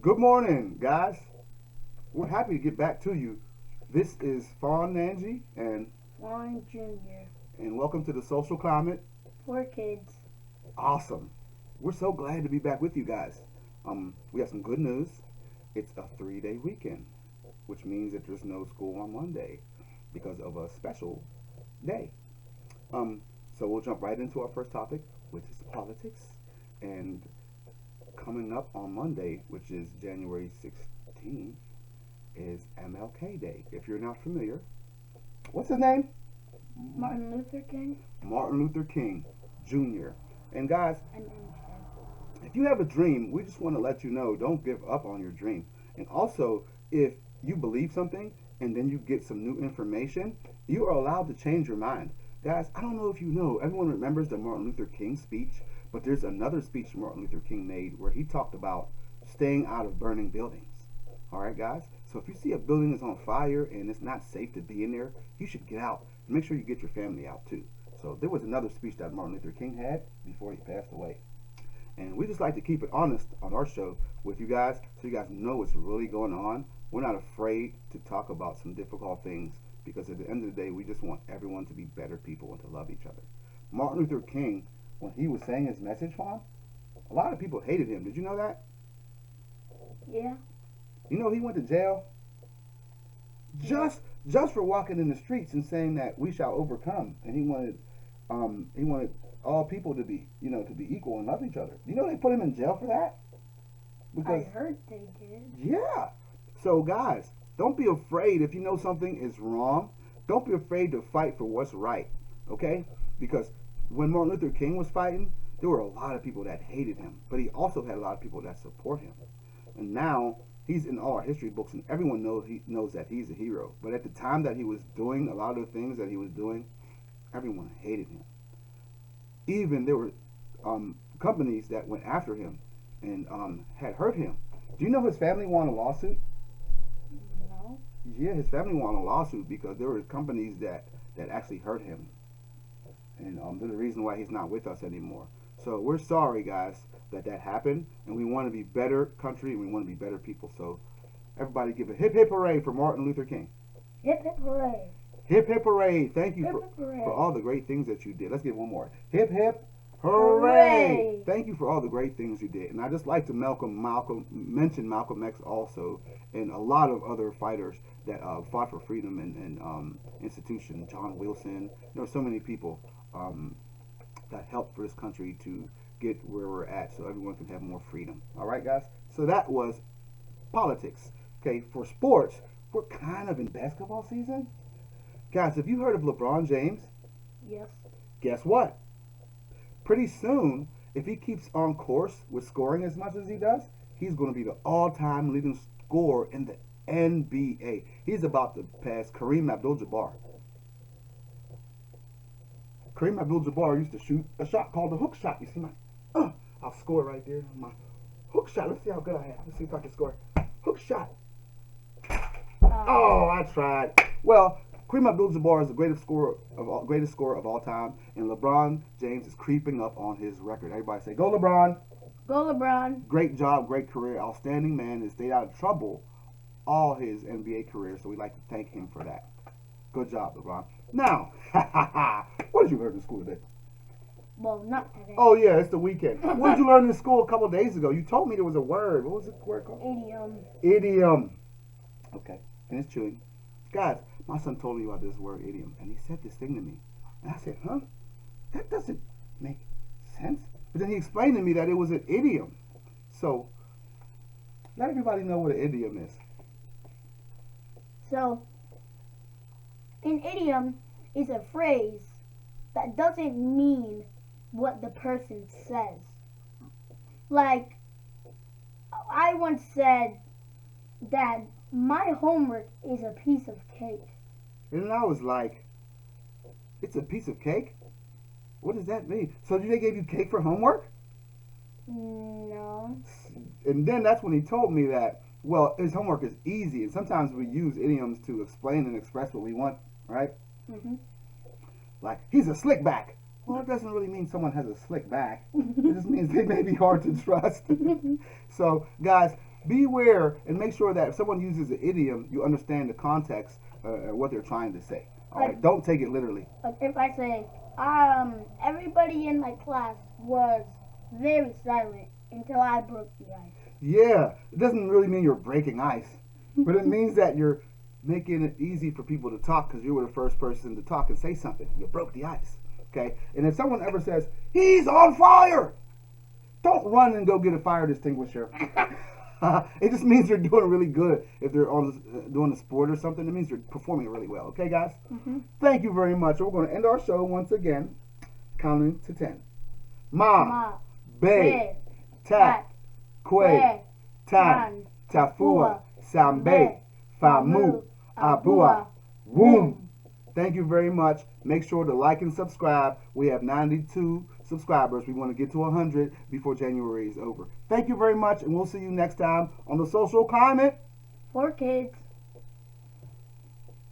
Good morning, guys. We're happy to get back to you. This is Fon and Jr. Fon and Jr. and welcome to the Social Climate. For kids. Awesome. We're so glad to be back with you guys. We have some good news. It's a 3-day weekend, which means that there's no school on Monday because of a special day. So we'll jump right into our first topic, which is politics. And coming up on Monday, which is January 16th, is MLK Day. If you're not familiar, what's his name? Martin Luther King. Martin Luther King Jr. And guys, And if you have a dream, we just want to let you know, don't give up on your dream. And also, if you believe something and then you get some new information, you are allowed to change your mind. Guys, I don't know if you know, everyone remembers the Martin Luther King speech, but there's another speech Martin Luther King made where he talked about staying out of burning buildings. All right, guys? So if you see a building is on fire and it's not safe to be in there, you should get out. Make sure you get your family out too. So there was another speech that Martin Luther King had before he passed away. And we just like to keep it honest on our show with you guys so you guys know what's really going on. We're not afraid to talk about some difficult things because at the end of the day, we just want everyone to be better people and to love each other. Martin Luther King, when he was saying his message for him, a lot of people hated him. Did you know that? yeah. You know he went to jail just for walking in the streets and saying that we shall overcome, and he wanted all people to be equal and love each other. You know they put him in jail for that? I heard they did. Yeah. So guys, don't be afraid if you know something is wrong. Don't be afraid to fight for what's right. Okay? Because when Martin Luther King was fighting, there were a lot of people that hated him, but he also had a lot of people that support him. And now he's in all our history books, and everyone knows that he's a hero. But at the time that he was doing a lot of the things that he was doing, everyone hated him. Even there were companies that went after him and had hurt him. Do you know his family won a lawsuit? No. Yeah, his family won a lawsuit because there were companies that actually hurt him. And there's a reason why he's not with us anymore. So we're sorry, guys, that happened. And we want to be better country and we want to be better people. So everybody give a hip hip hooray for Martin Luther King. Hip hip hooray. Hip hip hooray. Thank you Hip hip hooray. for all the great things that you did. Let's get one more. Hip hip hooray. Hooray. Thank you for all the great things you did. And I just like to mention Malcolm X also and a lot of other fighters that fought for freedom and institution. John Wilson. There are so many people that helped for this country to get where we're at so everyone can have more freedom. All right, guys? So that was politics. Okay, for sports, we're kind of in basketball season. Guys, have you heard of LeBron James? Yes. Guess what? Pretty soon, if he keeps on course with scoring as much as he does, he's going to be the all-time leading scorer in the NBA. He's about to pass Kareem Abdul Jabar. Kareem Abdul Jabar used to shoot a shot called the hook shot. You see I'll score right there. My hook shot. Let's see how good I am. Let's see if I can score. Hook shot. Oh, I tried. Well, Kareem Abdul Jabar is the greatest scorer of all time, and LeBron James is creeping up on his record. Everybody say, "Go LeBron!" Go LeBron. Great job, great career, outstanding man, and stayed out of trouble all his NBA career. So we'd like to thank him for that. Good job, LeBron. Now, what did you learn in school today? Well, not today. Oh yeah, it's the weekend. What did you learn in school a couple of days ago? You told me there was a word. What was the word called? Idiom. Idiom. Okay, finish chewing. Guys, my son told me about this word idiom, and he said this thing to me. And I said, huh? That doesn't make sense. But then he explained to me that it was an idiom. So, let everybody know what an idiom is. So, an idiom is a phrase that doesn't mean what the person says. Like, I once said that my homework is a piece of cake. And I was like, it's a piece of cake? What does that mean? So they gave you cake for homework? No. And then that's when he told me that, well, his homework is easy. And sometimes we use idioms to explain and express what we want, right? Mm-hmm. Like, he's a slick back. Well, it doesn't really mean someone has a slick back. It just means they may be hard to trust. So, guys, beware and make sure that if someone uses an idiom, you understand the context what they're trying to say. All right, don't take it literally. Like if I say, everybody in my class was very silent until I broke the ice. Yeah, it doesn't really mean you're breaking ice, but it means that you're making it easy for people to talk because you were the first person to talk and say something. You broke the ice. Okay? And if someone ever says, he's on fire, don't run and go get a fire extinguisher. It just means you're doing really good. If they're doing a sport or something, it means you're performing really well. Okay, guys? Mm-hmm. Thank you very much. We're going to end our show once again, counting to 10. Ma, Be, Tat, Kwe, Tan, Tafua, Sambe, Famu, Abua, Woom. Thank you very much. Make sure to like and subscribe. We have 92 subscribers. We want to get to 100 before January is over. Thank you very much, and we'll see you next time on the Social Climate For kids.